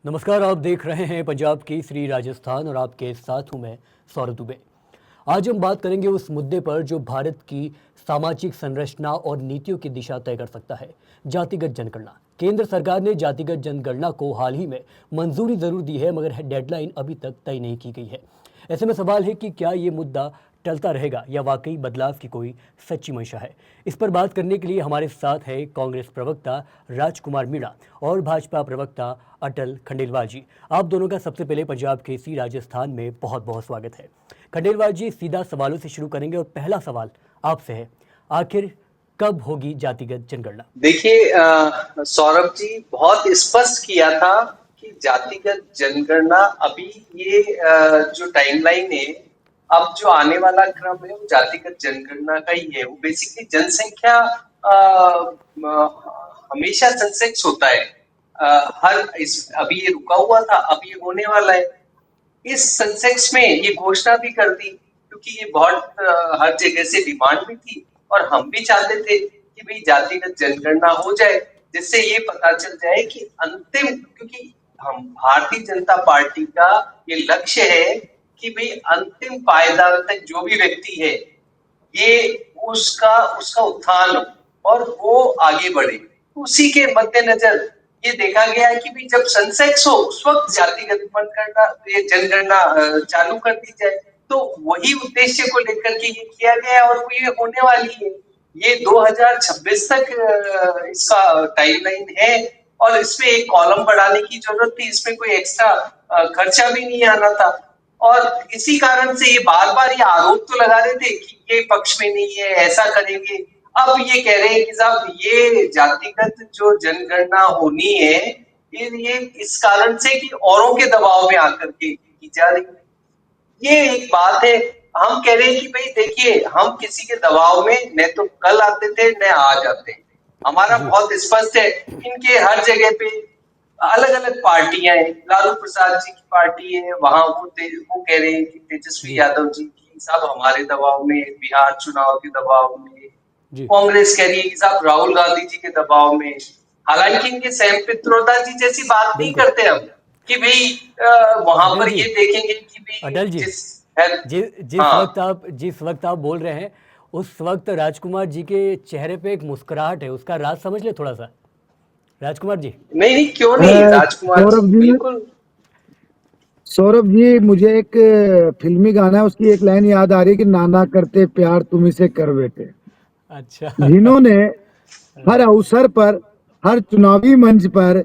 नमस्कार, आप देख रहे हैं पंजाब की श्री राजस्थान और आपके साथ हूं मैं सौरभ दुबे। आज हम बात करेंगे उस मुद्दे पर जो भारत की सामाजिक संरचना और नीतियों की दिशा तय कर सकता है, जातिगत जनगणना। केंद्र सरकार ने जातिगत जनगणना को हाल ही में मंजूरी जरूर दी है, मगर डेडलाइन अभी तक तय नहीं की गई है। ऐसे में सवाल है कि क्या ये मुद्दा टलता रहेगा या वाकई बदलाव की कोई सच्ची मंशा है। इस पर बात करने के लिए हमारे साथ है कांग्रेस प्रवक्ता राजकुमार मीणा और भाजपा प्रवक्ता अटल खंडेलवाल जी। आप दोनों का सबसे पहले पंजाब केसरी राजस्थान में बहुत बहुत स्वागत है। खंडेलवाल जी, सीधा सवालों से शुरू करेंगे और पहला सवाल आपसे है, आखिर कब होगी जातिगत जनगणना? देखिए सौरभ जी, बहुत स्पष्ट किया था कि जातिगत जनगणना अभी ये जो टाइमलाइन है, अब जो आने वाला क्रम है वो जातिगत जनगणना का ही है। वो बेसिकली जनसंख्या हमेशा सेंसेक्स होता है। हर इस अभी ये रुका हुआ था, अब ये होने वाला है। इस सेंसेक्स में ये घोषणा भी कर दी, क्योंकि ये बहुत हर जगह से डिमांड भी थी और हम भी चाहते थे कि भाई जातिगत जनगणना हो जाए, जिससे ये पता चल जाए कि अंतिम, क्योंकि हम भारतीय जनता पार्टी का ये लक्ष्य है कि भाई अंतिम पायदान तक जो भी व्यक्ति है, ये उसका उसका उत्थान हो और वो आगे बढ़े। उसी के मद्देनजर ये देखा गया है कि भी जब सेंसेक्स हो उस वक्त जातिगत जनगणना, ये जनगणना चालू कर दी जाए। तो वही उद्देश्य को लेकर के ये किया गया और वो ये होने वाली है। ये 2026 तक इसका टाइमलाइन है और इसमें एक कॉलम बढ़ाने की जरूरत थी। इसमें कोई एक्स्ट्रा खर्चा भी नहीं आना था और इसी कारण से ये बार बार ये आरोप तो लगा रहे थे कि ये पक्ष में नहीं है, ऐसा करेंगे। अब ये कह रहे हैं कि साहब ये जातिगत जो जनगणना होनी है, ये इस कारण से कि औरों के दबाव में आकर के की जा रही है। ये एक बात है। हम कह रहे हैं कि भाई देखिए, हम किसी के दबाव में न तो कल आते थे न आज आते हैं। हमारा जी बहुत स्पष्ट है। इनके हर जगह पे अलग अलग पार्टियां हैं। लालू प्रसाद जी की पार्टी है, वहां वो कह रहे हैं कि तेजस्वी जी यादव जी की साहब हमारे दबाव में, बिहार चुनाव के दबाव में। जी कांग्रेस कह रही है कि साहब राहुल गांधी जी के दबाव में। हालांकि इनके सैम पित्रोदा जी जैसी बात नहीं बिल्कुल। करते हम कि भाई वहां अटल पर जी, ये देखेंगे कि भाई अटल जी, जिस है। हाँ, जिस वक्त आप बोल रहे हैं, उस वक्त राजकुमार जी के चेहरे पे एक मुस्कुराहट है, उसका राज समझ ले थोड़ा सा। राजकुमार जी। नहीं नहीं, क्यों नहीं राजकुमार जी, सौरभ जी, बिल्कुल। मुझे एक फिल्मी गाना है, उसकी एक लाइन याद आ रही है कि नाना करते प्यार तुम्ही से कर बेटे। अच्छा। जिन्होंने हर अवसर पर, हर चुनावी मंच पर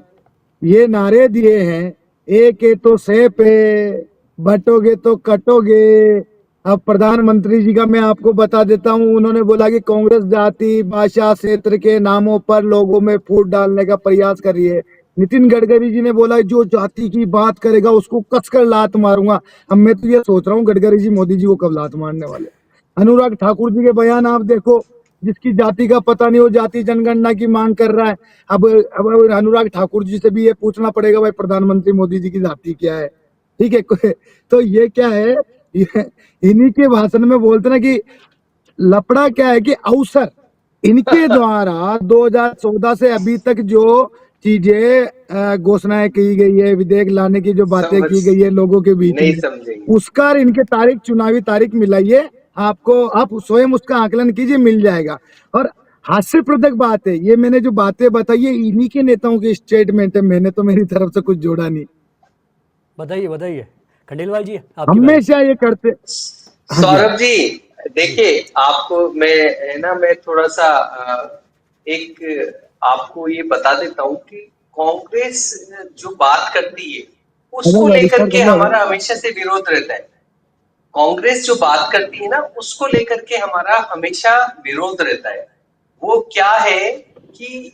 ये नारे दिए हैं, एक है तो सह पे, बटोगे तो कटोगे। अब प्रधानमंत्री जी का मैं आपको बता देता हूं, उन्होंने बोला कि कांग्रेस जाति भाषा क्षेत्र के नामों पर लोगों में फूट डालने का प्रयास कर रही है। नितिन गडकरी जी ने बोला जो जाति की बात करेगा उसको कसकर लात मारूंगा। अब मैं तो ये सोच रहा हूँ गडकरी जी मोदी जी को कब लात मारने वाले। अनुराग ठाकुर जी के बयान आप देखो, जिसकी जाति का पता नहीं वो जाति जनगणना की मांग कर रहा है। अब अनुराग ठाकुर जी से भी ये पूछना पड़ेगा भाई प्रधानमंत्री मोदी जी की जाति क्या है। ठीक है। तो ये क्या है, ये इन्हीं के भाषण में बोलते ना कि लफड़ा क्या है कि अवसर इनके द्वारा 2014 से अभी तक जो चीजें घोषणाएं की गई है, विधेयक लाने की जो बातें समझ की गई है लोगों के बीच नहीं में, समझेंगे। उसका इनके तारीख, चुनावी तारीख मिलाइए आपको, आप स्वयं उसका आकलन कीजिए, मिल जाएगा। और हास्यप्रदक बात है, ये मैंने जो बातें बताई है इन्हीं के नेताओं की स्टेटमेंट है, मैंने तो मेरी तरफ से कुछ जोड़ा नहीं। बताइए बताइए खंडेलवाल जी, आपकी बारी। हमेशा ये करते। हाँ जी, हाँ सौरभ जी, जी देखिए आपको मैं, है ना, मैं थोड़ा सा एक आपको ये बता देता हूँ कि कांग्रेस जो बात करती है उसको लेकर के हमारा हमेशा से विरोध रहता है। कांग्रेस जो बात करती है ना, उसको लेकर के हमारा हमेशा विरोध रहता है। वो क्या है कि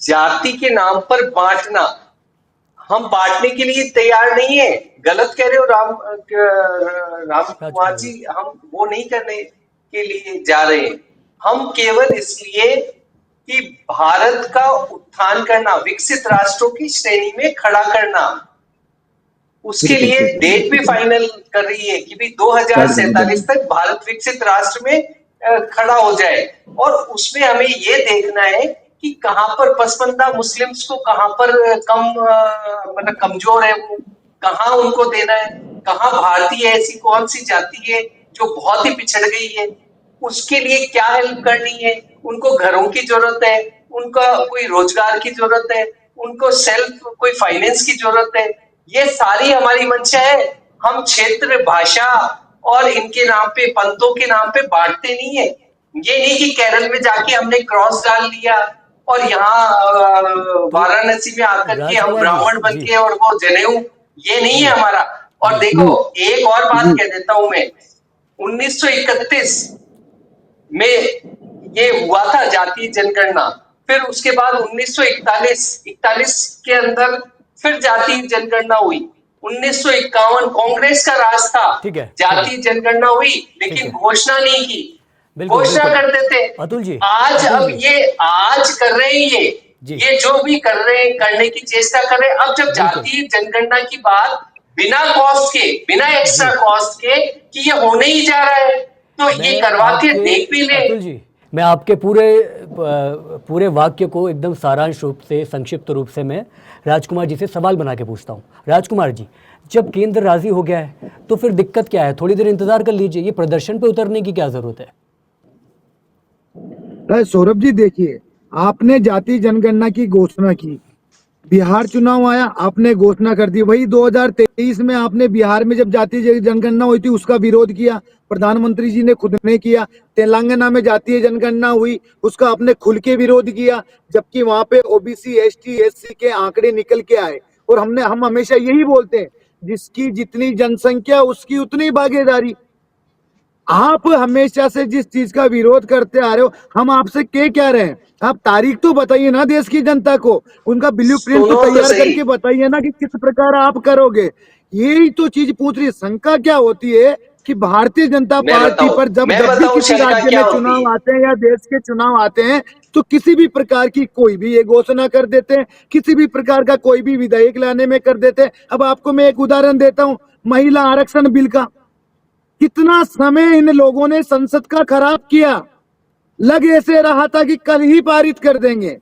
जाति के नाम पर बांटना, हम बांटने के लिए तैयार नहीं है। गलत कह रहे हो राम कुमार राजकुमार जी। जी, हम वो नहीं करने के लिए जा रहे हैं। हम केवल इसलिए कि भारत का उत्थान करना, विकसित राष्ट्रों की श्रेणी में खड़ा करना, उसके बिल्कुल लिए ठीक है। डेट भी फाइनल कर रही है कि भी 2047 तक भारत विकसित राष्ट्र में खड़ा हो जाए। और उसमें हमें ये देखना है कि कहाँ पर पसमानदा मुस्लिम्स को कहाँ पर कम मतलब कमजोर है वो, कहाँ उनको देना है, कहाँ भारतीय ऐसी कौन सी जाति है जो बहुत ही पिछड़ गई है, उसके लिए क्या हेल्प करनी है, उनको घरों की जरूरत है, उनका कोई रोजगार की जरूरत है, उनको सेल्फ कोई फाइनेंस की जरूरत है, ये सारी हमारी मंशा है। हम क्षेत्र, भाषा और इनके नाम पे, पंथों के नाम पे बांटते नहीं है। ये नहीं कि केरल में जाके हमने क्रॉस डाल लिया और यहाँ तो वाराणसी में आकर के हम राजकुमार जी ब्राह्मण बन जी के और वो जनेऊ, ये नहीं है जी हमारा। और जी देखो, जी एक और बात जी कह देता हूं मैं, 1931 में ये हुआ था जातीय जनगणना, फिर उसके बाद 1941 के अंदर फिर जातीय जनगणना हुई, 1951 कांग्रेस का राज था, ठीक है ठीक है जातीय जनगणना हुई ठीक लेकिन है घोषणा नहीं की, बिल्कुल घोषणा बिल्कुल करते थे। आज अतुल अब जी ये आज कर रहे हैं, जी ये जो भी कर रहे हैं, करने की चेष्टा कर रहे हैं। अब जब बिल्कुल जातीय जनगणना की बात बिना कॉस्ट के, बिना एक्स्ट्रा जी कॉस्ट के कि ये होने ही जा रहा है, तो ये मैं करवा के आपके देख भी ले। अतुल जी मैं आपके पूरे वाक्य को एकदम सारांश रूप से संक्षिप्त रूप से मैं राजकुमार जी से सवाल बना के पूछता हूँ। राजकुमार जी, जब केंद्र राजी हो गया है तो फिर दिक्कत क्या है? थोड़ी देर इंतजार कर लीजिए, ये प्रदर्शन पे उतरने की क्या जरूरत है? सौरभ जी देखिए, आपने जाति जनगणना की घोषणा की, बिहार चुनाव आया, आपने घोषणा कर दी। वही 2023 में आपने बिहार में जब जातीय जनगणना हुई थी उसका विरोध किया, प्रधानमंत्री जी ने खुद ने किया। तेलंगाना में जातीय जनगणना हुई, उसका आपने खुल के विरोध किया, जबकि वहां पे ओबीसी एसटी एससी के आंकड़े निकल के आए। और हम हमेशा यही बोलते हैं, जिसकी जितनी जनसंख्या उसकी उतनी भागीदारी। आप हमेशा से जिस चीज का विरोध करते आ रहे हो, हम आपसे क्या रहे हैं? आप तारीख तो बताइए ना देश की जनता को, उनका ब्लूप्रिंट तो सुनो तो तैयार सही। करके बताइए ना कि किस प्रकार आप करोगे। यही तो चीज पूछ रही है। शंका क्या होती है कि भारतीय जनता पार्टी पर जब मैं जब भी बताऊं किसी शंका राज्य क्या में होती चुनाव है। आते हैं या देश के चुनाव आते हैं, तो किसी भी प्रकार की कोई भी ये घोषणा कर देते हैं, किसी भी प्रकार का कोई भी विधेयक लाने में कर देते हैं। अब आपको मैं एक उदाहरण देता हूँ, महिला आरक्षण बिल का। कितना समय इन लोगों ने संसद का खराब किया, लग ऐसे रहा था कि कल ही पारित कर देंगे,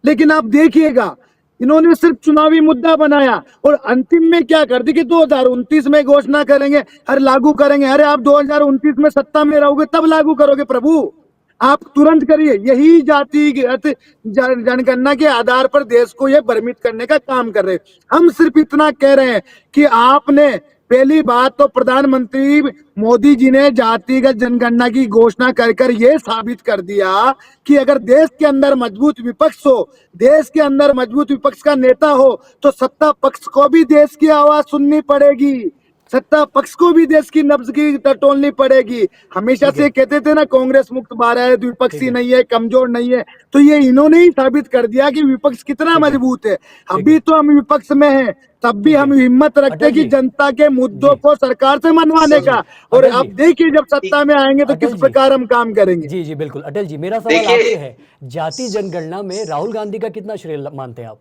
लेकिन आप देखिएगा इन्होंने सिर्फ चुनावी मुद्दा बनाया और अंतिम में क्या कर दी कि 2029 में घोषणा करेंगे, अरे लागू करेंगे। अरे आप 2029 में सत्ता में रहोगे तब लागू करोगे प्रभु, आप तुरंत करिए। यही जातिगत जनगणना के आधार पर देश को ये भ्रमित करने का काम कर रहे हैं। हम सिर्फ इतना कह रहे हैं कि आपने, पहली बात तो प्रधानमंत्री मोदी जी ने जातिगत जनगणना की घोषणा कर कर ये साबित कर दिया कि अगर देश के अंदर मजबूत विपक्ष हो, देश के अंदर मजबूत विपक्ष का नेता हो, तो सत्ता पक्ष को भी देश की आवाज सुननी पड़ेगी, सत्ता पक्ष को भी देश की नब्ज की टटोलनी पड़ेगी। हमेशा ठीक से है कहते थे ना कांग्रेस मुक्त भारत है, ठीक विपक्षी है नहीं है, कमजोर नहीं है, तो ये इन्होंने ही साबित कर दिया कि विपक्ष कितना ठीक है मजबूत है। ठीक अभी है तो हम विपक्ष में हैं, तब भी ठीक हम है हिम्मत रखते अटल हैं कि जी जनता के मुद्दों जी को सरकार से मनवाने सुन जी का। और अटल जी अब देखिए जब सत्ता में आएंगे तो किस अटल जी प्रकार हम काम करेंगे। जी जी बिल्कुल अटल जी, मेरा सवाल देखिए आपसे है, जाति जनगणना में राहुल गांधी का कितना श्रेय मानते हैं आप?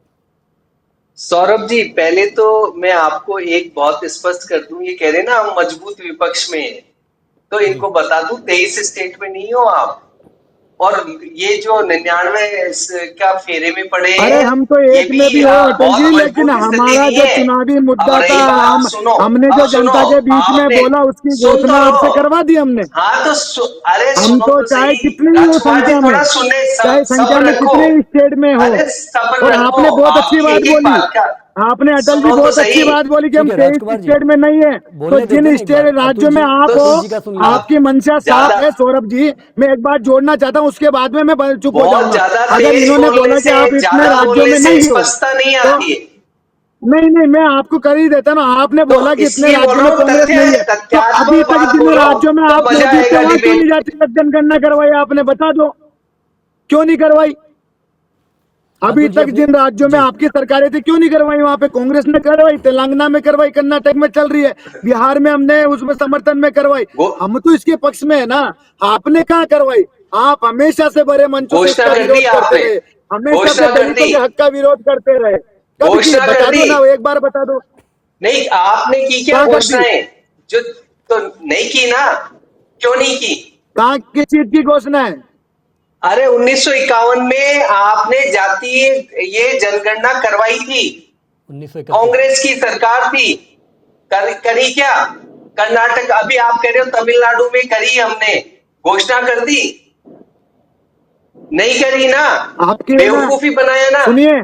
सौरभ जी, पहले तो मैं आपको एक बहुत स्पष्ट कर दूं, ये कह रहे हैं ना हम मजबूत विपक्ष में हैं, तो जी इनको बता दूं 23 स्टेट में नहीं हो आप, और ये जो 99 क्या फेरे में पड़े अरे हैं, हम तो ये एक में भी भी हो अटल बहुत जी, लेकिन मजबूत स्थिति हमारा नहीं जो है। चुनावी अब मुद्दा था, रही बात, सुनो, हमने अब जो सुनो, जनता के बीच में आपने, बोला उसकी सुन तो घोषणा लो। आपसे करवा दी हमने। हाँ तो अरे हम सुनो तो तो चाहे सही। कितनी ही हो राजकुमार जी संख्या में, थोड़ा सुनने, चाहे सब संख्या में रखो। कितने स्टेट में हो। अरे सब्र और रखो, आपने बहुत अच्छी आपकी बात एक एक बोली, बात का आपने अटल जी सुनो तो बहुत अच्छी सही। बात बोली कि ठीक हम है 23 राजकुमार जी, स्टेट में नहीं है। तो बोलने देते जिन ना एक स्टेट बार, राज्यों में आप तो हो, अतुल जी का सुन लीजिए। आपकी मंशा ज्यादा साफ है। सौरभ जी, मैं एक बात जोड़ना चाहता हूँ, उसके बाद में मैं चुप हो बहुत जाऊंगा। ज्यादा अगर तेज इन्होंने बोलने बोला कि से, आप इतने ज्यादा राज्यों बोलने में से नहीं हो, स्पष्टता नहीं तो आती है। नहीं नहीं, मैं आपको कर ही देता ना। आपने तो बोला कि इतने इसलिए बोल राज्यों रहा में हूं, कांग्रेस नहीं है, तो अभी तथ्यात्मक तक बात जिन बोलो राज्यों में तो आप मजा मौजूद थे आएगा वहां क्यों डिबेट। नहीं जाती जनगणना करवाई? आपने बता दो क्यों नहीं करवाई? अभी अतुल जी तक अपने जिन राज्यों में जी आपकी सरकारें थी क्यों नहीं करवाई? वहां पे कांग्रेस ने करवाई, तेलंगाना में करवाई, कर्नाटक में चल रही है, बिहार में हमने उसमें समर्थन में करवाई। वो हम तो इसके पक्ष में है ना, आपने कहाँ करवाई? आप हमेशा से बड़े मंचों से घोषणा इसका कर दी विरोध करते आपने, रहे, हमेशा से घोषणा कर दलितों दी, के हक का विरोध करते रहे। कब की? घोषणा कर बता दी। दो ना, एक बार बता दो, नहीं, आपने की क्या कहाँ कर दी? घोषणाएं? जो तो नहीं की ना, क्यों नहीं की? कहाँ किस चीज की घोषणा है? अरे 1951 में आपने जातीय ये जनगणना करवाई थी, 1931 कांग्रेस की सरकार थी, करी क्या? कर्नाटक, अभी आप कह रहे हो तमिलनाडु में करी, हमने घोषणा कर दी, नहीं करी ना, आपके ना बेवकूफी बनाया ना। सुनिए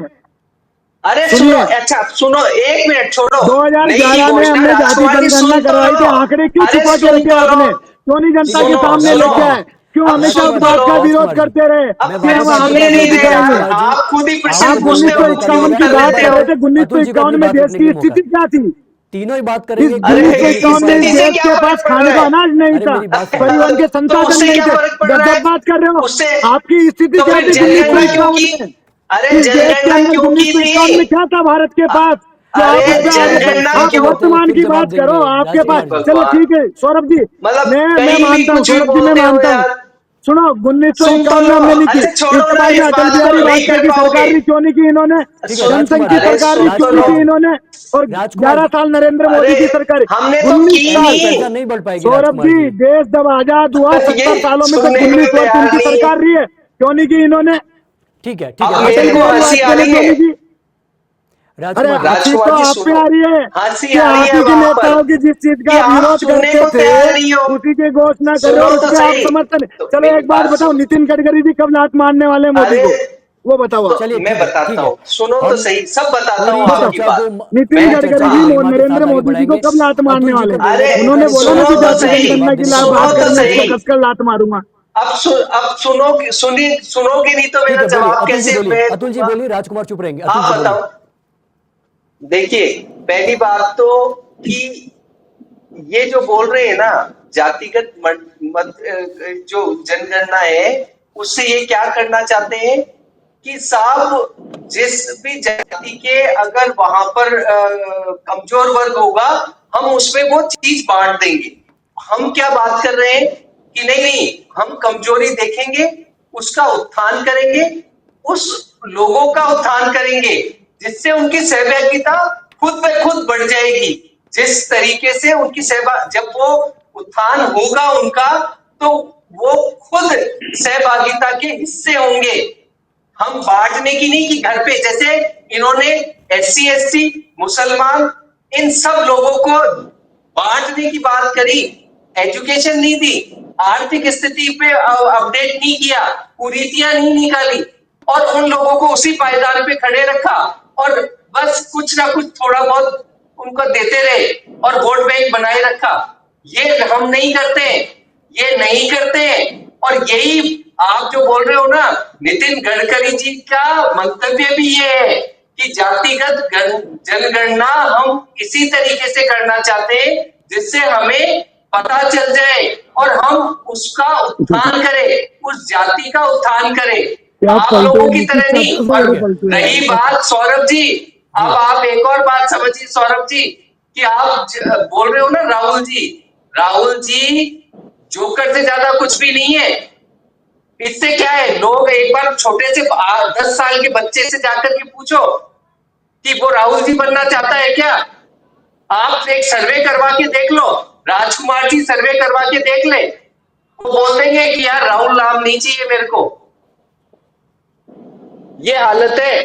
अरे सुनो, सुनिए अच्छा सुनो, एक मिनट छोड़ो, नहीं की 2011 में घोषणा हमने जाति राजकुमार जी, जनगणना सुन तो करवाई थी, लो। आंकड़े क्यों अरे छुपा के सुन रखे तो लो, आपने? क्यों नहीं जनता के सुनो सामने सुनो, लेके आए? क्यों अब हमेशा सुन उस तो बात लो। का विरोध राजकुमार जी, करते रहे अब कि मैं हम वापस आपको आंकड़े सुनने मौका नहीं नहीं दूंगा दे दिखाएंगे? यार, राजकुमार जी। आप खुद ही प्रश्न आपको आप बोलने पूछते का हो, मौका खुद उन्नीस मिलेगा, की उत्तर एक बात देते बार कर हो। रहे थे। उन्नीस अतुल सौ जी को इक्यावन अपनी में बात देश रखने के की लिए मौका, स्थिति क्या थी? तीनों ही बात इस करेंगे, अरे कोई 1951 नहीं में सुन इस पाएगा। इससे देश क्या के फर्क पास पड़ खाने रहा को है? अनाज नहीं अरे था, मेरी बात सुनो। परिवहन के तो संसाधन उससे नहीं क्या थे। फर्क पड़ रहा है? गजब बात कर रहे हो। उससे आपकी स्थिति तो क्या फिर थी उन्नीस सौ जनगणना क्यों इक्यावन की? में? अरे इस देश के जनगणना अंदर क्यों उन्नीस की सौ थी? इक्यावन में क्या था भारत के अ- पास जो आप अरे उससे आगे थे? जनगणना ठीक आप है, क्यों? वो तो वर्तमान फिर की जवाब बात करो, देंगे आपके पास। राजकुमार जी। चलो भगवान, ठीक है सौरभ जी, मतलब मैं कहीं भी मानता हूँ, कुछ भी सौरभ जी मैं बोलते हो मानता हूँ। यार। सुनो, उन्नीस सौ सुन तो इक्यावन में लो, हमने नहीं की, अच्छा छोड़ो ना, इस्तेमाल में इस अटल बात को बिहारी नहीं वाजपेयी कर की पाओगे। सरकार ने क्यों नहीं की इन्होंने? ठीक है सुन, जनसंघ राजकुमार की जी, अरे सरकार ने सुन तो क्यों लो। नहीं की इन्होंने? और राजकुमार 11 जी, साल नरेंद्र अरे मोदी की सरकार, हमने तो 19 की साल। चर्चा नहीं। नहीं बढ़ पाएगी सौरभ राजकुमार जी, जी। देश जब आजाद हुआ ये 70 सालों में तक सुनने को 19 तो वर्ष तैयार उनकी नहीं है। सरकार रही है, क्यों नहीं की इन्होंने? ठीक है अब राजकुमार अटल मेरे को जी, बिहारी हंसी आ वाजपेयी ने रही क्यों है। नहीं की? अरे राजकुमार जी, हंसी तो राजकुमार जी आप पे सुनो, आ रही है हंसी कि आ रही आप है ही अब के आप पर नेताओं की जिस चीज का कि आप आप विरोध सुनने करते को थे तैयार नहीं हो। उसी की घोषणा कर रहे हो सुनो और तो उसके आप सही, समर्थन। तो चलो मेरी एक बात बात बताओ, सुनो। नितिन गडकरी जी कब लात मारने वाले हैं मोदी अरे को? वो बताओ तो आप। चलिए मैं बताता ठीक है। हूँ, सुनो तो हम सही, सब बताता पूरी हूँ बताओ, आपकी चर्चा को बात। नितिन मैं, चर्चा गडकरी को जी हाँ, गरिमा के नरेंद्र साथ आगे मोदी जी को बढ़ाएंगे। कब लात मारने अतुल जी वाले को हैं? बोलने अरे का मौका उन्होंने दें, बोला उसके ना बाद कि सुनो तो राजकुमार जाति जी को सही, जनगणना जवाब की देने का बात सुनो मौका तो करनी है, देंगे। इसको सही। कसकर लात मारूंगा। अब सुनोगे नहीं तो ठीक मेरा है, बोलिए जवाब अतुल जी, कैसे बोलिए मैं अतुल जी, दूंगा? बोलिए, राजकुमार चुप रहेंगे, अतुल जी आप बोलिए। बताओ। देखिए, पहली बात तो कि ये जो बोल रहे हैं ना, जातिगत जो जनगणना है, उससे ये क्या करना चाहते हैं कि साहब जिस भी जाति के अगर वहां पर कमजोर वर्ग होगा, हम उसमें वो चीज बांट देंगे। हम क्या बात कर रहे हैं कि नहीं नहीं, हम कमजोरी देखेंगे, उसका उत्थान करेंगे, उस लोगों का उत्थान करेंगे जिससे उनकी सहभागिता खुद ब खुद बढ़ जाएगी। जिस तरीके से उनकी जब वो उत्थान होगा उनका, तो वो खुद सहभागिता के हिस्से होंगे। हम बांटने की नहीं, कि घर पे जैसे इन्होंने SC ST मुसलमान इन सब लोगों को बांटने की बात करी, एजुकेशन नहीं दी, आर्थिक स्थिति पे अपडेट नहीं किया, कुरीतियां नहीं निकाली, और उन लोगों को उसी पायदान पे खड़े रखा, और बस कुछ ना कुछ थोड़ा बहुत उनको देते रहे और वोट बैंक बनाए रखा। ये हम नहीं करते, ये नहीं करते। और यही आप जो बोल रहे हो ना, नितिन गडकरी जी का मंतव्य भी ये है कि जातिगत जनगणना हम इसी तरीके से करना चाहते हैं जिससे हमें पता चल जाए और हम उसका उत्थान करें, उस जाति का उत्थान करें, क्या आप पलटे लोगों हैं, की नीतीश तरह नहीं। चाचा और ठीक सारे है, पलटे रही हैं। बात सौरभ जी, अब जी, आप एक और बात समझिए सौरभ जी, कि आप बोल रहे हो ना राहुल जी जोकर से ज्यादा कुछ भी नहीं है। इससे क्या है, लोग एक बार छोटे से 10 साल के बच्चे से जाकर के पूछो कि वो राहुल जी बनना चाहता है क्या। आप एक सर्वे करवा के देख लो, राजकुमार जी सर्वे करवा के देख ले, वो बोल देंगे कि यार राहुल नाम नहीं चाहिए मेरे को। ये हालत है।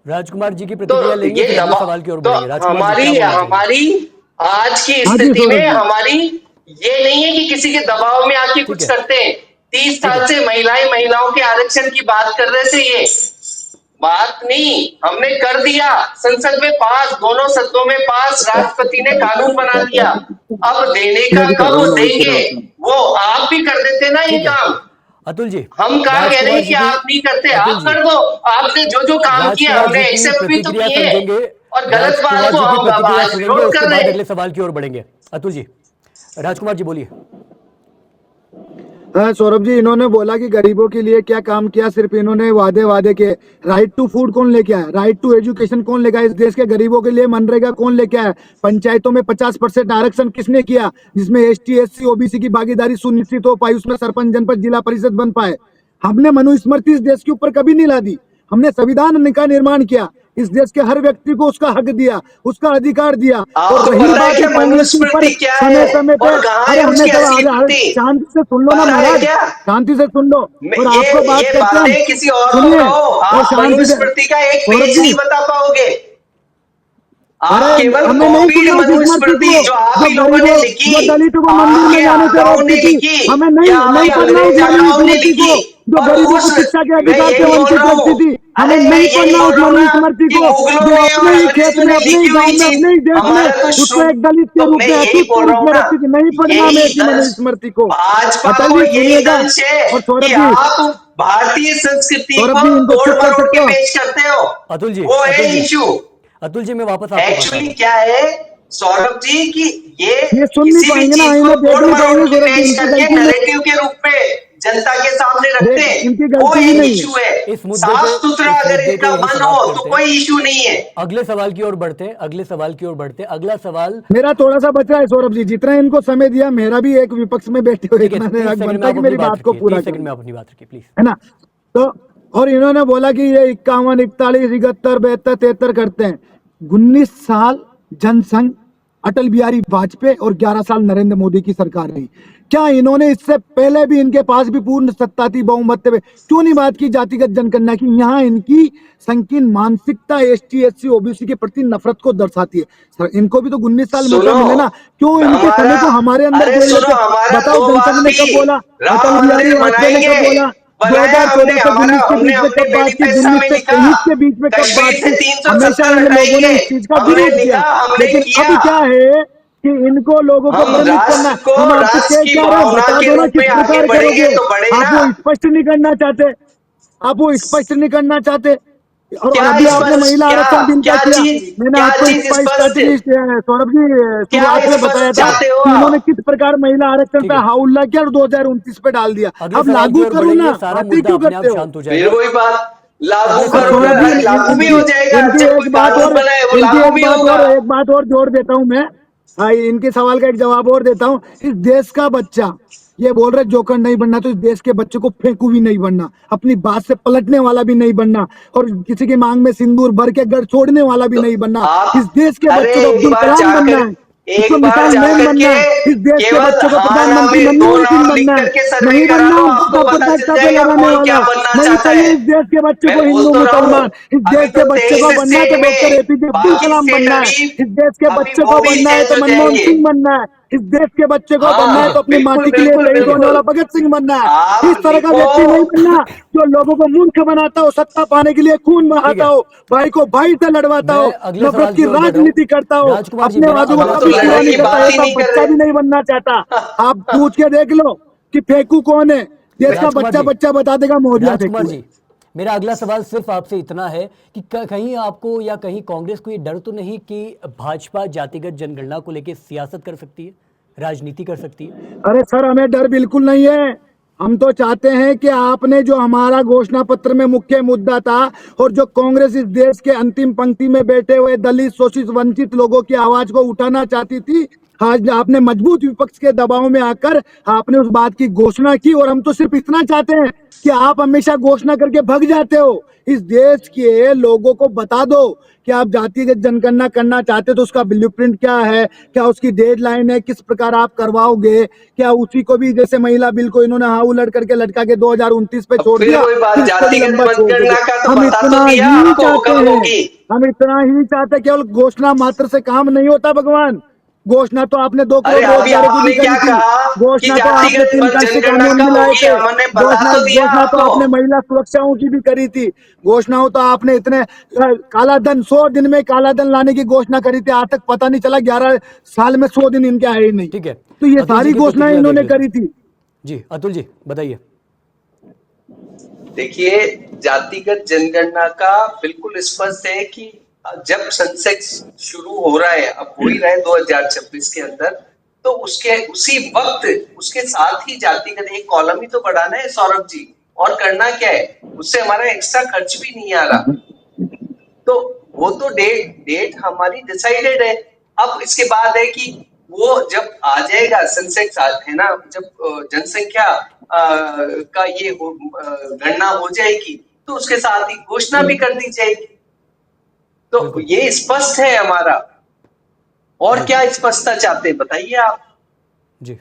राजकुमार जी की तो प्रतिक्रिया लेंगे, ये फिर अगले दबाव, सवाल की ओर तो बढ़ेंगे। राजकुमार जी क्या हमारी बोलना चाहेंगे? हमारी आज की हाँ जी स्थिति सौरभ में जी। हमारी ये नहीं है कि किसी के दबाव में आके ठीक कुछ है, करते हैं। 30 ठीक साल है, से महिलाओं के आरक्षण की बात कर रहे थे, ये बात नहीं, हमने कर दिया, संसद में पास, दोनों सदनों में पास, राष्ट्रपति ने कानून बना दिया। अब देने का कब देंगे, वो आप भी कर देते ना ये ठीक है, काम। अतुल जी, हम कहा कह रहे राजकुमार हैं कि जी की, आप नहीं करते, अतुल आप जी, कर दो। आपने जो जो काम किया राजकुमार हमने जी की एक्सेप्ट भी तो प्रतिक्रिया किए, समझेंगे। और गलत बात राजकुमार को जी की हम अब प्रतिक्रिया आज सुनेंगे, विरोध उसके कर रहे बाद हैं। अगले सवाल की ओर बढ़ेंगे। अतुल जी, राजकुमार जी बोलिए। हाँ सौरभ जी, इन्होंने बोला कि गरीबों के लिए क्या काम किया, सिर्फ इन्होंने वादे के। राइट टू फूड कौन लेके आया? राइट टू एजुकेशन कौन लेके आया? इस देश के गरीबों के लिए मनरेगा कौन लेके आया? पंचायतों में 50% आरक्षण किसने किया, जिसमें ST SC OBC की भागीदारी सुनिश्चित हो पाई, उसमें सरपंच जनपद जिला परिषद बन पाए। हमने मनुस्मृति इस देश के ऊपर कभी नहीं ला दी। हमने संविधान का निर्माण किया, इस देश के हर व्यक्ति को उसका हक दिया, उसका अधिकार दिया। और आपको रही पता है बात क्या है कांग्रेस के ऊपर, मनुस्मृति क्या है समय समय पे, और कहाँ अरे है हमें उसकी सब, असली अरे पूर्ति? शांति से सुन लो ना पता है महाराज, क्या? शांति से सुन लो। और आपको बात ये करते हैं, बातें किसी और को सुनिए, कहो, और आप शांति से। मनुस्मृति का एक सौरभ पेज जी, नहीं बता पाओगे। अरे आप केवल हमें नहीं कॉपीड सुनना उस स्मृति मनुस्मृति को जो आप जो ही लोगों ने गरीबों, लिखी, जो दलितों को मंदिर में आपके जाने से आकाओं ने रोकती थी। लिखी हमें या नहीं आपके पढ़ना उस अंग्रेज आकाओं ने मनुस्मृति लिखी। को जो और गरीबों को उस शिक्षा के मैं अधिकार से यही बोल वंचित रहा रखती हूँ, थी। हमें अरे मैं नहीं यही पढ़ना बोल उस रहा हूँ ना मनुस्मृति कि को मुगलों जो ने अपने और ही खेत अंग्रेजों में, ने अपने ही लिखी गांव हुई में, चीज अपने ही देश में हमारा तो उसको शुरू, एक दलित के तो रूप मैं में यही अछूत के बोल रहा रूप हूँ में ना, रखती थी। नहीं पढ़ना हमें यही ऐसी दंश मनुस्मृति को। भाजपा अटल को जी यही सुनिएगा, दंश है और कि आप भारतीय संस्कृति सौरभ को जी इनको तोड़ चुप कर मरोड़ सकते के हो। पेश करते हो। अतुल जी, वो है अतुल जी, इशू। अतुल जी, मैं वापस आपके पास आ रहा एक्चुअली हूं। क्या है सौरभ जी कि ये ये सुन नहीं किसी भी पाएंगे ना, चीज को आईना देख तोड़ नहीं मरोड़ पाएंगे के सौरभ जी, पेश इनकी करके गलती नहीं, नैरेटिव के रूप में जनता के सामने रखते देख हैं, इनकी वो गलती भी एक नहीं है। इशू है। इस मुद्दे साफ पे सुथरा इस अगर मुद्दे को इनका यहीं मन समाप्त हो तो करते हैं। कोई इशू नहीं है। अगले सवाल की ओर बढ़ते हैं, अगले सवाल की ओर बढ़ते हैं। अगला सवाल, मेरा थोड़ा सा बचा है सौरभ जी, जितना इनको समय दिया, मेरा भी एक विपक्ष में बैठे हुए ठीक एक है, मैंने 30 हक सेकंड में बनता है आप कि अपनी मेरी बात बात को रखिए, पूरा 30 सेकंड करूं, में आप अपनी बात रखिए प्लीज। है ना। तो और इन्होंने बोला कि ये 51, 41, 71, 72, 73 करते हैं। 19 साल जनसंघ, अटल बिहारी वाजपेयी और 11 साल नरेंद्र मोदी की सरकार रही। क्या इन्होंने इससे पहले भी, इनके पास भी पूर्ण सत्ता थी, बहुमत थे, क्यों नहीं बात की जातिगत जनगणना की? यहाँ इनकी संकीर्ण मानसिकता एसटी, एससी, ओबीसी के प्रति नफरत को दर्शाती है। सर इनको भी तो 19 साल मौका सुनो, मिले ना, क्यों इनके समय हमारा, को हमारे अंदर अरे जोड़ सुनो, लेते? हमारा बताओ, दो बात जनसंघ ने कब थी, बोला? राम अटल बिहारी मंदिर वाजपेयी ने कब बनाएंगे, बोला? बनाया 2014 हमने, से हमारा 19 के हमने बीच में अपने कब बात की? मैनिफेस्टो 19 में से लिखा 23 के बीच में कब बात कश्मीर से की? हमेशा 370 इन लोगों ने हटाएंगे, इस चीज का हमने विरोध किया। लिखा, हमने लेकिन किया। अब क्या है कि इनको लोगों को हम भ्रमित करना है। राष्ट्र को हम आपसे राष्ट्र कह की क्या रहे हैं, भावना बता के दो ना रूप किस में आगे प्रकार बढ़ेंगे करोगे। तो बढ़े आप ना। वो स्पष्ट नहीं करना चाहते, आप वो स्पष्ट नहीं करना चाहते। और क्या अभी आपने स्पष्ट, महिला क्या आरक्षण बिल का क्या किया। चीज, मैंने क्या आपको चीज इसका स्पष्ट, स्ट्रैटेजी सौरभ जी क्या शुरुआत में बताया स्पष्ट था चाहते हो कि इन्होंने आप? किस प्रकार महिला आरक्षण ठीक पे है, हाउल्ला किया और 2029 पे डाल दिया। अगले अब सवाल की लागू ओर करो ना, बढ़ेंगे, सारा बातें मुद्दा क्यों अपने आप करते हो? शांत हो फिर जाएगा। वही बात, लागू अगले और सवाल की करोगे, ओर सौरभ जी अरे बढ़ेंगे, लागू भी इनकी हो जाएगा, इनकी जब एक कोई बात कानून और, बना है वो इनकी लागू एक भी बात होगा। और, एक बात और जोड़ देता हूं मैं। हाँ, इनके सवाल का एक जवाब और देता हूं। इस देश का बच्चा ये बोल रहे जोकर नहीं बनना, तो इस देश के बच्चे को फेंकू भी नहीं बनना, अपनी बात से पलटने वाला भी नहीं बनना, और किसी की मांग में सिंदूर भर के घर छोड़ने वाला भी तो नहीं बनना। इस आप, देश के अरे बच्चे को एक अब्दुल बार कलाम बनना जाकर, है, इसको एक बार मिसाइल मैन जाकर बनना के है। इस देश के केवल बच्चे को हाँ नाम प्रधानमंत्री में दो मनमोहन सिंह नाम लिख बनना है। करके सर्वे नहीं करा बनना लो, उनको आपको पता चल सांप्रदायिकता पे जाएगा लगाने कौन क्या वाला। बनना नहीं चाहता चाहिए है। इस देश के बच्चे मैं को बोल हिंदू तो रहा हूँ, मुसलमान। इस अभी देश तो के बच्चे को 23 बनना है स्टेट तो डॉक्टर में, एपीजे अब्दुल बाकी कलाम स्टेट बनना है। अभी, इस देश के अभी बच्चे वो को भी बनना है चेंज तो हो मनमोहन जाएंगे। सिंह बनना है। इस देश के बच्चे को बनना हाँ है ठीक तो है, अपनी बिल्कुल माटी के लिए बिल्कुल शहीद होने बिल्कुल। वाला भगत सिंह बनना है। इस आप तरह का लिखो, व्यक्ति नहीं बनना जो लोगों को मूर्ख बनाता हो, सत्ता पाने के लिए खून ठीक बहाता है, हो, भाई को भाई से लड़वाता मैं हो, अगले नफरत सवाल की की ओर बढ़ रहा हूँ। राजनीति करता हो, राजकुमार जी, अपने मेरा वादों को अगला हम तो कभी सवाल पूरा लड़ाई नहीं की करता, बात ही ऐसा नहीं कर बच्चा रहे। भी नहीं बनना चाहता। आप पूछ के देख लो कि फेंकू कौन है, देश का राजकुमार बच्चा जी, बच्चा बता देगा मोदिया राजकुमार फेंकू है। जी, मेरा अगला सवाल सिर्फ आपसे इतना है कि कहीं आपको या कहीं कांग्रेस को ये डर तो नहीं कि भाजपा जातिगत जनगणना को लेकर सियासत कर सकती है, राजनीति कर सकती है? अरे सर, हमें डर बिल्कुल नहीं है। हम तो चाहते हैं कि आपने जो हमारा घोषणा पत्र में मुख्य मुद्दा था, और जो कांग्रेस इस देश के अंतिम पंक्ति में बैठे हुए दलित, शोषित, वंचित लोगों की आवाज को उठाना चाहती थी, आज आपने मजबूत विपक्ष के दबाव में आकर आपने उस बात की घोषणा की। और हम तो सिर्फ इतना चाहते हैं कि आप हमेशा घोषणा करके भग जाते हो। इस देश के लोगों को बता दो कि आप जातिगत जनगणना करना चाहते हो तो उसका ब्लूप्रिंट क्या है, क्या उसकी डेडलाइन है, किस प्रकार आप करवाओगे। क्या उसी को भी, जैसे महिला बिल को इन्होंने हाँ उलट करके लटका के 2029 पे अब छोड़ फिर दिया, वही फिर बात, इसको भी जातिगत लंबा छोड़ दोगे। जनगणना का तो हम बता तो इतना दिया ही आपको चाहते कब हैं, होगी। हम इतना ही चाहते, केवल घोषणा मात्र से काम नहीं होता भगवान। घोषणा तो आपने 2 अरे करोड़ अभी रोजगारों की भी आपने करी क्या थी। कहा कि घोषणा तो आपने जातिगत 3 कृषि जनगणना कानून भी कब लाए होगी, थे। हमने बता घोषणा तो दिया घोषणा तो आपको। आपने महिला सुरक्षाओं की भी करी थी। घोषणाओं तो आपने इतने काला धन, 100 दिन में काला धन लाने की घोषणा करी थी, आज तक पता नहीं चला, 11 साल में 100 दिन इनके आए ही नहीं। ठीक है, तो ये अतुल जी सारी की घोषणाएं प्रतिक्रिया देख इन्होंने लेते हैं। करी थी। जी अतुल जी, बताइए। देखिए, जातिगत जनगणना का बिल्कुल स्पष्ट है कि जब सेंसेक्स शुरू हो रहा है, अब हो ही रहा है 2026 के अंदर, तो उसके उसी वक्त उसके साथ ही जातिगत एक कॉलम ही तो बढ़ाना है सौरभ जी, और करना क्या है, उससे हमारा एक्स्ट्रा खर्च भी नहीं आ रहा। तो वो तो डेट डेट हमारी डिसाइडेड है। अब इसके बाद है कि वो जब आ जाएगा सेंसेक्स है ना, जब जनसंख्या का ये गणना हो जाएगी तो उसके साथ ही घोषणा भी कर दी जाएगी। तो बिल्कुल। ये स्पष्ट है हमारा। और क्या स्पष्टता चाहते हैं बताइए आप। जी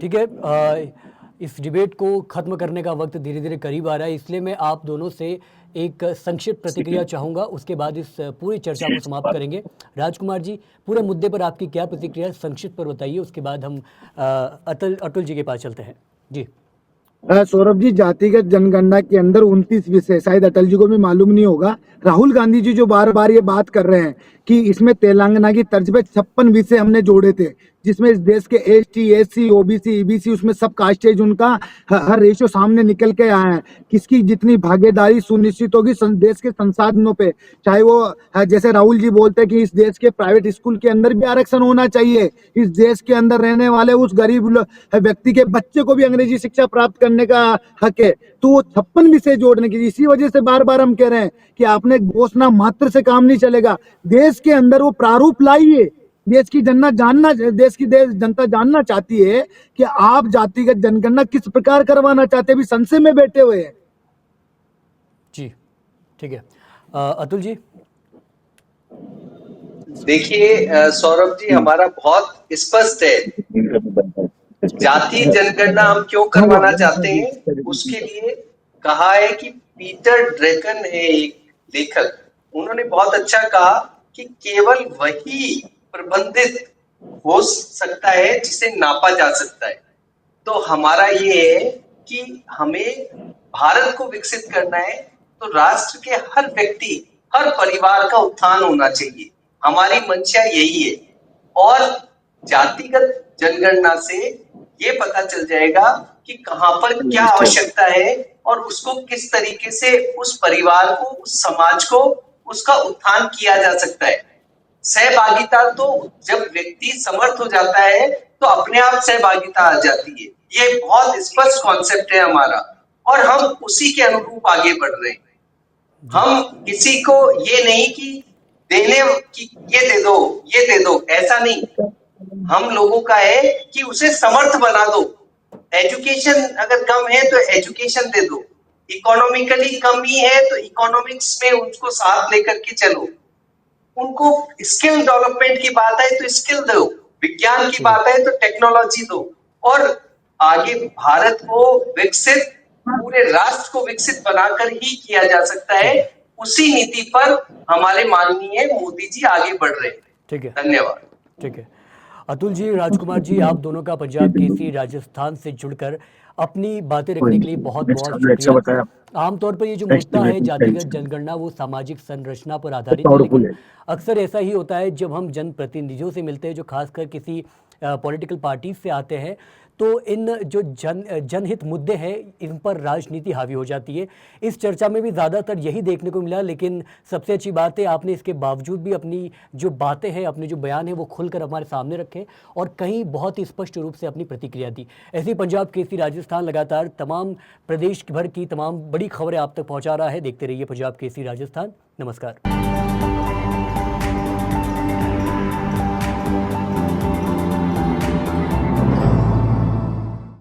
ठीक है। इस डिबेट को ख़त्म करने का वक्त धीरे धीरे करीब आ रहा है, इसलिए मैं आप दोनों से एक संक्षिप्त प्रतिक्रिया चाहूँगा, उसके बाद इस पूरी चर्चा को समाप्त करेंगे। राजकुमार जी, पूरे मुद्दे पर आपकी क्या प्रतिक्रिया है, संक्षिप्त पर बताइए, उसके बाद हम अतुल जी के पास चलते हैं। जी सौरभ जी, जातिगत जनगणना के अंदर 29 विषय, शायद अटल जी को भी मालूम नहीं होगा। राहुल गांधी जी जो बार बार ये बात कर रहे हैं कि इसमें तेलंगाना की तर्ज पे 56 विषय हमने जोड़े थे, जिसमें इस देश के एसटी, एससी, ओबीसी, ईबीसी, उसमें सब कास्टेज उनका हर रेशियो सामने निकल के आया है। किसकी जितनी भागीदारी सुनिश्चित होगी देश के संसाधनों पे, चाहे वो जैसे राहुल जी बोलते हैं कि इस देश के प्राइवेट स्कूल के अंदर भी आरक्षण होना चाहिए, इस देश के अंदर रहने वाले उस गरीब व्यक्ति के बच्चे को भी अंग्रेजी शिक्षा प्राप्त करने का हक है। तो वो 56 विषय जोड़ने की, इसी वजह से बार बार हम कह रहे हैं कि आपने घोषणा मात्र से काम नहीं चलेगा, देश के अंदर वो प्रारूप लाइए। देश की जनता जानना चाहती है कि आप जातिगत जनगणना किस प्रकार करवाना चाहते हैं, अभी संसद में बैठे हुए हैं। जी ठीक है। अतुल जी। देखिए सौरभ जी, हमारा बहुत स्पष्ट है। जातीय जनगणना हम क्यों करवाना चाहते हैं, उसके लिए कहा है कि पीटर ड्रेकन है एक लेखक, उन्होंने बहुत अच्छा कहा कि केवल वही प्रबंधित हो सकता है जिसे नापा जा सकता है। तो हमारा ये है कि हमें भारत को विकसित करना है, तो राष्ट्र के हर व्यक्ति, हर परिवार का उत्थान होना चाहिए, हमारी मंशा यही है। और जातिगत जनगणना से ये पता चल जाएगा कि कहां पर क्या आवश्यकता है और उसको किस तरीके से उस परिवार को, उस समाज को, उसका उत्थान किया जा सकता है। सहभागिता तो जब व्यक्ति समर्थ हो जाता है तो अपने आप सहभागिता आ जाती है। ये बहुत स्पष्ट कॉन्सेप्ट है हमारा और हम उसी के अनुरूप आगे बढ़ रहे हैं। हम किसी को ये नहीं कि देने कि ये दे दो, ऐसा नहीं। हम लोगों का है कि उसे समर्थ बना दो। एजुकेशन अगर कम है तो एजुकेशन दे दो, इकोनॉमिकली कम ही है तो इकोनॉमिक्स में उसको साथ लेकर के चलो। उनको स्किल डेवलपमेंट की बात है तो स्किल दो, विज्ञान की बात है तो टेक्नोलॉजी दो। और आगे भारत को विकसित, पूरे राष्ट्र को विकसित बनाकर ही किया जा सकता है। उसी नीति पर हमारे माननीय मोदी जी आगे बढ़ रहे हैं। ठीक है। धन्यवाद। ठीक है। अतुल जी, राजकुमार जी, आप दोनों का पंजाब केसरी राजस्थान से जुड़कर अपनी बातें रखने के लिए बहुत बहुत शुक्रिया। आमतौर पर ये जो मुद्दा है जातिगत जनगणना, वो सामाजिक संरचना पर आधारित है, लेकिन अक्सर ऐसा ही होता है जब हम जनप्रतिनिधियों से मिलते हैं जो खासकर किसी पॉलिटिकल पार्टी से आते हैं, तो इन जो जनहित मुद्दे हैं इन पर राजनीति हावी हो जाती है। इस चर्चा में भी ज़्यादातर यही देखने को मिला, लेकिन सबसे अच्छी बात है आपने इसके बावजूद भी अपनी जो बातें हैं, अपने जो बयान है वो खुलकर हमारे सामने रखे और कहीं बहुत ही स्पष्ट रूप से अपनी प्रतिक्रिया दी। ऐसी पंजाब केसरी राजस्थान लगातार तमाम प्रदेश भर की तमाम बड़ी खबरें आप तक पहुंचा रहा है। देखते रहिए पंजाब केसरी राजस्थान। नमस्कार।